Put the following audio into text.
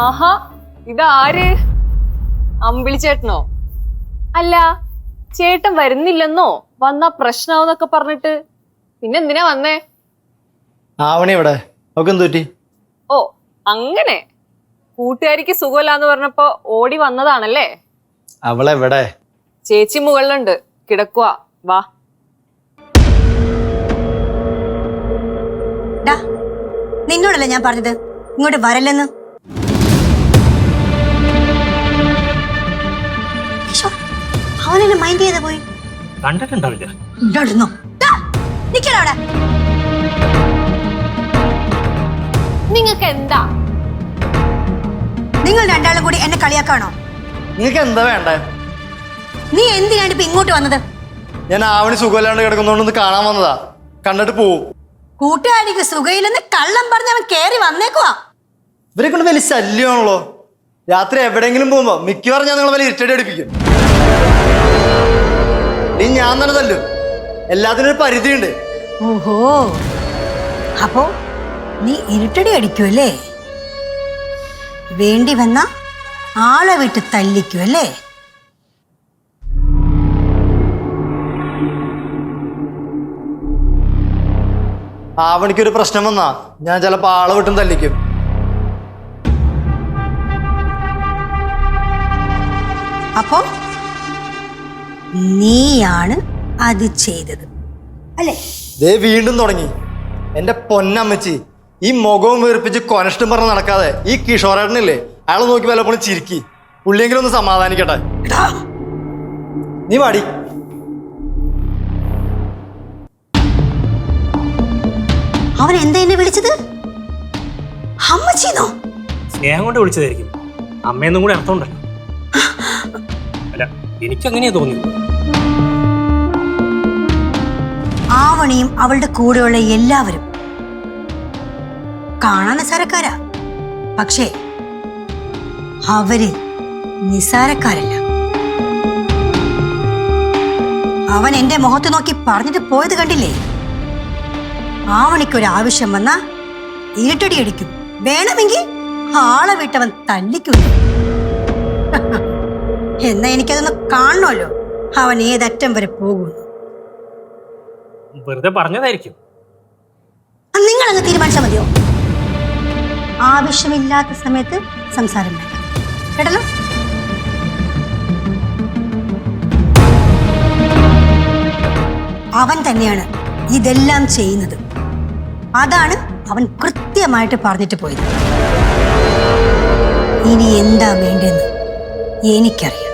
ആഹാ, ഇതാര്? അമ്പിളിച്ചേട്ടനോ? അല്ല, ചേട്ടൻ വരുന്നില്ലെന്നോ വന്നാ പ്രശ്നാവെന്നൊക്കെ പറഞ്ഞിട്ട് പിന്നെന്തിനാ വന്നേ? ആവണി ഇവിടെ പറ്റി? ഓ അങ്ങനെ, കൂട്ടുകാരിക്ക് സുഖമില്ലാന്ന് പറഞ്ഞപ്പോ ഓടി വന്നതാണല്ലേ? അവളെവിടെ? ചേച്ചി മുകളിലുണ്ട്, കിടക്കുവാ. വാ. നിന്നോടല്ലേ ഞാൻ പറഞ്ഞത് ഇങ്ങോട്ട് വരല്ലെന്ന്? അവനെന്നെ മൈൻഡ് ചെയ്ത് പോയി. കണ്ടിട്ടുണ്ടാവില്ല. നിങ്ങക്ക് എന്താ? നിങ്ങൾ രണ്ടാളും കൂടി എന്നെ കളിയാക്കാണോ? നിങ്ങക്ക് എന്താ വേണ്ടേ? നീ എന്തിനാണ് ഇപ്പൊ ഇങ്ങോട്ട് വന്നത്? ഞാൻ ആവണി സുഖമില്ലാണ്ട് കിടക്കുന്നോണ്ടൊന്ന് കാണാൻ വന്നതാ. കണ്ടിട്ട് പോവും. കൂട്ടുകാരിക്ക് സുഖയില്ലെന്ന് കള്ളം പറഞ്ഞ് അവൻ കേറി വന്നേക്കുവാ. ഇവരെ കൊണ്ട് വലിയ ശല്യമാണല്ലോ. രാത്രി എവിടെയെങ്കിലും പോകുമ്പോ മിക്കവാറും ഞാൻ നിങ്ങളെ വലിയ ഇരട്ടടി അടിപ്പിക്കും. നീ ഞാൻ തന്നെ തല്ലും. എല്ലാത്തിനും ഒരു പരിധിയുണ്ട്. ഓഹോ, അപ്പോ നീ ഇരുട്ടടി അടിക്കുമല്ലേ? വേണ്ടി വന്ന ആളെ വിട്ട് തല്ലിക്കുമല്ലേ? ആവണിക്കൊരു പ്രശ്നം വന്നാ ഞാൻ ചിലപ്പോ ആളെ വിട്ടും തല്ലിക്കും. അപ്പോ നീയാണ് അത് ചെയ്തത് അല്ലേ? ദേ വീണ്ടും തുടങ്ങി. എന്റെ പൊന്നമ്മച്ചി, ഈ മുഖവും വീർപ്പിച്ച് കൊനഷ്ടം പറഞ്ഞ് നടക്കാതെ ഈ കിഷോറേട്ടനില്ലേ, അയാളെ നോക്കി വല്ലപ്പോഴും ചിരിക്കി. പുള്ളിയെങ്കിലും ഒന്ന് സമാധാനിക്കട്ടെ. നീ പാടി. അവൻ എന്താ എന്നെ വിളിച്ചത്? അമ്മച്ചീന്നോ? സ്നേഹം കൊണ്ട് വിളിച്ചതായിരിക്കും. അമ്മയെന്നും കൂടി അർത്ഥമുണ്ടല്ലോ. അല്ല, എനിക്കങ്ങനെയാ തോന്നിയത്. ആവണിയും അവളുടെ കൂടെയുള്ള എല്ലാവരും കാണാൻ നിസാരക്കാരാ, പക്ഷേ അവര് നിസാരക്കാരല്ല. അവൻ എന്റെ മുഖത്ത് നോക്കി പറഞ്ഞിട്ട് പോയത് കണ്ടില്ലേ? ആവണിക്കൊരാവശ്യം വന്നാ ഇരുട്ടടി അടിക്കും, വേണമെങ്കിൽ ആളെ വിട്ടവൻ തല്ലിക്കും. എന്നാ എനിക്കതൊന്ന് കാണണമല്ലോ, അവൻ ഏതറ്റം വരെ പോകുന്നു. വെറുതെ പറഞ്ഞതായിരിക്കും. നിങ്ങളങ്ങ് തീരുമാനിച്ചാൽ മതിയോ? ആവശ്യമില്ലാത്ത സമയത്ത് സംസാരം വേണ്ട, കേട്ടല്ലോ? അവൻ തന്നെയാണ് ഇതെല്ലാം ചെയ്യുന്നത്. അതാണ് അവൻ കൃത്യമായിട്ട് പറഞ്ഞിട്ട് പോയത്. ഇനി എന്താ വേണ്ടെന്ന് എനിക്കറിയാം.